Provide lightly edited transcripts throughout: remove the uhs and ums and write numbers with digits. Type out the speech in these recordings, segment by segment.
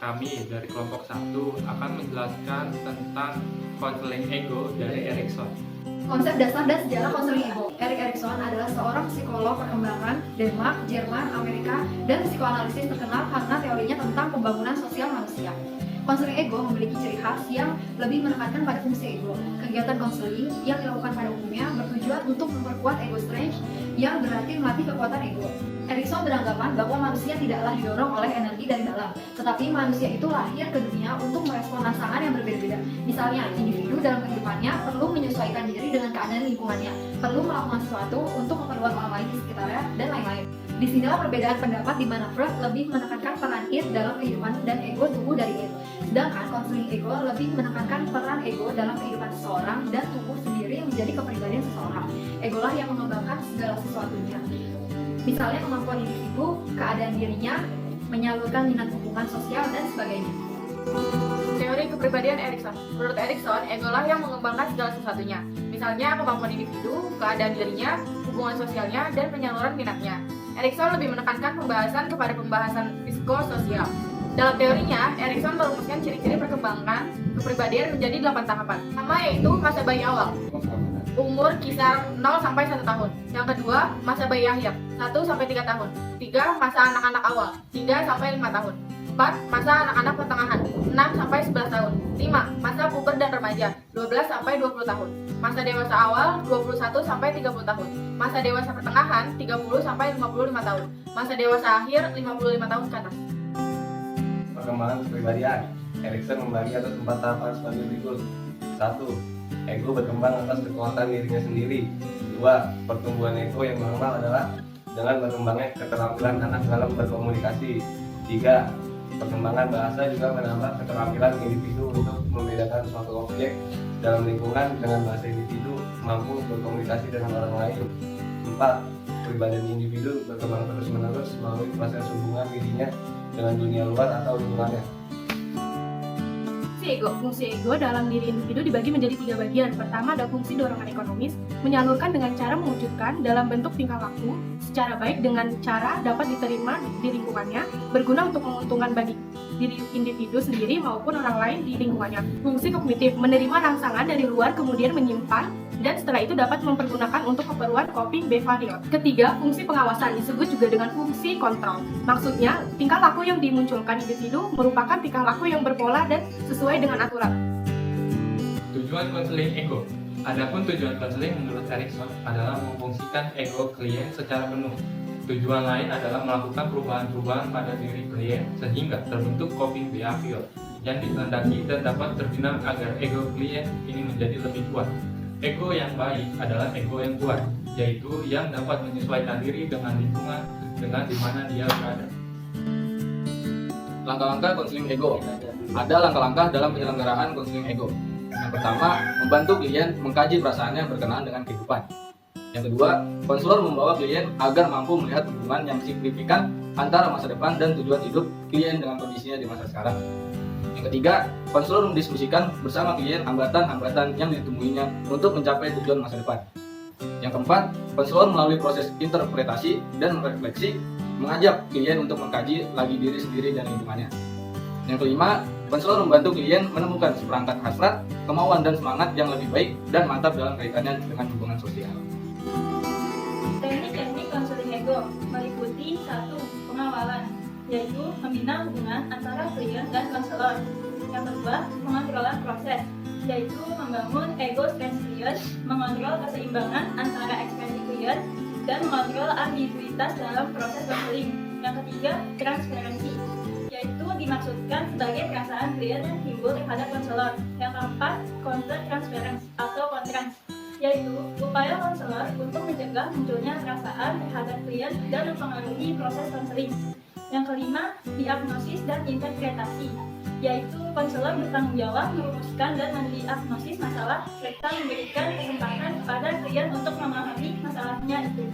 Kami dari kelompok 1 akan menjelaskan tentang konseling ego dari Erikson. Konsep dasar dan sejarah konseling ego. Erik Erikson adalah seorang psikolog perkembangan Denmark, Jerman, Amerika, dan psikoanalisis terkenal karena teorinya tentang pembangunan sosial manusia. Konseling ego memiliki ciri khas yang lebih menekankan pada fungsi ego. Kegiatan konseling yang dilakukan pada umumnya bertujuan untuk memperkuat ego strength, yang berarti melatih kekuatan ego. Erikson beranggapan bahwa manusia tidaklah didorong oleh energi dari dalam, tetapi manusia itu lahir ke dunia untuk merespon rangsangan yang berbeda-beda. Misalnya, individu dalam kehidupannya perlu menyesuaikan diri dengan keadaan lingkungannya, perlu melakukan sesuatu untuk keperluan orang lain di sekitarnya, dan lain-lain. Disinilah perbedaan pendapat di mana Freud lebih menekankan peran id dalam kehidupan dan ego tumbuh dari id. Sedangkan konseling ego lebih menekankan peran ego dalam kehidupan seseorang dan tumbuh sendiri menjadi kepribadian seseorang. Egolah yang mengembangkan segala sesuatunya. Misalnya kemampuan individu, keadaan dirinya, menyalurkan minat hubungan sosial, dan sebagainya. Teori kepribadian Erikson. Menurut Erikson, egolah yang mengembangkan segala sesuatunya. Misalnya kemampuan individu, keadaan dirinya, hubungan sosialnya, dan penyaluran minatnya. Erikson lebih menekankan pembahasan kepada pembahasan psikososial. Dalam teorinya, Erikson merumuskan ciri-ciri perkembangan kepribadian menjadi 8 tahapan. Pertama yaitu masa bayi awal, umur kisar 0-1 tahun. Yang kedua, masa bayi akhir, 1-3 tahun. 3. Masa anak-anak awal, 3-5 tahun. 4. Masa anak-anak pertengahan, 6-11 tahun. 5. Masa puber dan remaja, 12-20 tahun. Masa dewasa awal, 21-30 tahun. Masa dewasa pertengahan, 30-55 tahun. Masa dewasa akhir, 55 tahun ke atas. Perkembangan kepribadian. Erikson membagi atas 4 tahapan sebagai berikut. 1. Ego berkembang atas kekuatan dirinya sendiri. 2. Pertumbuhan ego yang normal adalah dengan berkembangnya keterampilan anak dalam berkomunikasi. 3. Perkembangan bahasa juga menambah keterampilan individu untuk membedakan suatu objek dalam lingkungan dengan bahasa individu mampu berkomunikasi dengan orang lain. 4. Kepribadian individu berkembang terus-menerus melalui proses hubungan dirinya dengan dunia luar atau lingkungannya. Fungsi ego dalam diri individu dibagi menjadi 3 bagian. Pertama ada fungsi dorongan ekonomis, menyalurkan dengan cara mewujudkan dalam bentuk tingkah laku secara baik dengan cara dapat diterima di lingkungannya, berguna untuk menguntungkan bagi diri individu sendiri maupun orang lain di lingkungannya. Fungsi kognitif, menerima rangsangan dari luar kemudian menyimpan dan setelah itu dapat mempergunakan untuk keperluan coping behavior. Ketiga, fungsi pengawasan disebut juga dengan fungsi kontrol. Maksudnya, tingkah laku yang dimunculkan individu merupakan tingkah laku yang berpola dan sesuai dengan aturan. Tujuan konseling ego. Adapun tujuan konseling menurut Erikson adalah memfungsikan ego klien secara penuh. Tujuan lain adalah melakukan perubahan-perubahan pada diri klien sehingga terbentuk coping behavior yang dikehendaki dan dapat terbina agar ego klien ini menjadi lebih kuat. Ego yang baik adalah ego yang kuat, yaitu yang dapat menyesuaikan diri dengan lingkungan dengan di mana dia berada. Langkah-langkah konseling ego. Ada langkah-langkah dalam penyelenggaraan konseling ego. Yang pertama, membantu klien mengkaji perasaannya berkenaan dengan kehidupan. Yang kedua, konselor membawa klien agar mampu melihat hubungan yang signifikan antara masa depan dan tujuan hidup klien dengan kondisinya di masa sekarang. Yang ketiga, konselor mendiskusikan bersama klien hambatan-hambatan yang ditemuinya untuk mencapai tujuan masa depan. Yang keempat, konselor melalui proses interpretasi dan refleksi mengajak klien untuk mengkaji lagi diri sendiri dan lingkungannya. Yang kelima, konselor membantu klien menemukan seperangkat hasrat, kemauan dan semangat yang lebih baik dan mantap dalam kaitannya dengan hubungan sosial. Teknik-teknik konseling ego meliputi 1. Pengawalan, yaitu membina hubungan antara klien dan konselor. Yang kedua, pengontrolan proses, yaitu membangun ego strength klien, mengontrol keseimbangan antara ekspresi klien, dan mengontrol ambiguitas dalam proses konseling. Yang ketiga, transparansi, yaitu dimaksudkan sebagai perasaan klien yang timbul terhadap konselor. Yang keempat, counter transference atau kontrans, yaitu upaya konselor untuk mencegah munculnya perasaan terhadap klien dan mempengaruhi proses konseling. Yang kelima, diagnosis dan interpretasi, yaitu konselor bertanggung jawab merumuskan dan mendiagnosis masalah serta memberikan kesempatan kepada klien untuk memahami masalahnya itu.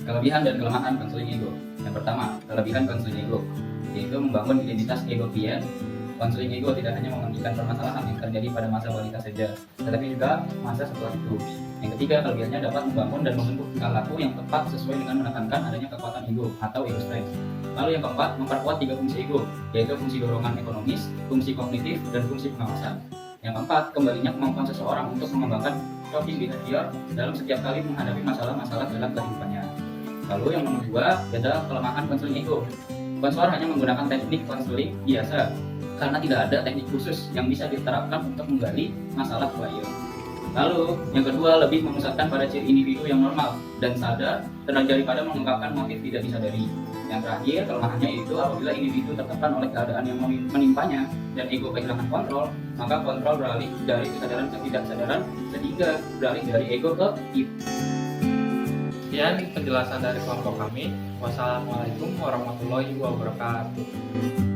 Kelebihan dan kelemahan konseling ego. Yang pertama, kelebihan konseling ego, yaitu membangun identitas ego klien. Konseling ego tidak hanya menghentikan permasalahan yang terjadi pada masa balita saja, tetapi juga masa setelah itu. Yang ketiga, kelebihannya dapat membangun dan membentuk tingkah laku yang tepat sesuai dengan menekankan adanya kekuatan ego atau ego strength. Lalu yang keempat, memperkuat 3 fungsi ego, yaitu fungsi dorongan ekonomis, fungsi kognitif, dan fungsi pengawasan. Yang keempat, kembalinya kemampuan seseorang untuk mengembangkan coping behavior dalam setiap kali menghadapi masalah-masalah dalam kehidupannya. Lalu yang nomor 2 adalah kelemahan konseling ego. Konselor hanya menggunakan teknik konseling biasa karena tidak ada teknik khusus yang bisa diterapkan untuk menggali masalah klien. Lalu yang kedua, lebih memusatkan pada ciri individu yang normal dan sadar daripada mengungkapkan motif tidak disadari. Yang terakhir, kelemahannya itu apabila individu tertekan oleh keadaan yang menimpanya dan ego kehilangan kontrol, maka kontrol beralih dari kesadaran ke tidak-sadaran sehingga beralih dari ego ke ego. Sekian penjelasan dari kelompok kami. Wassalamualaikum warahmatullahi wabarakatuh.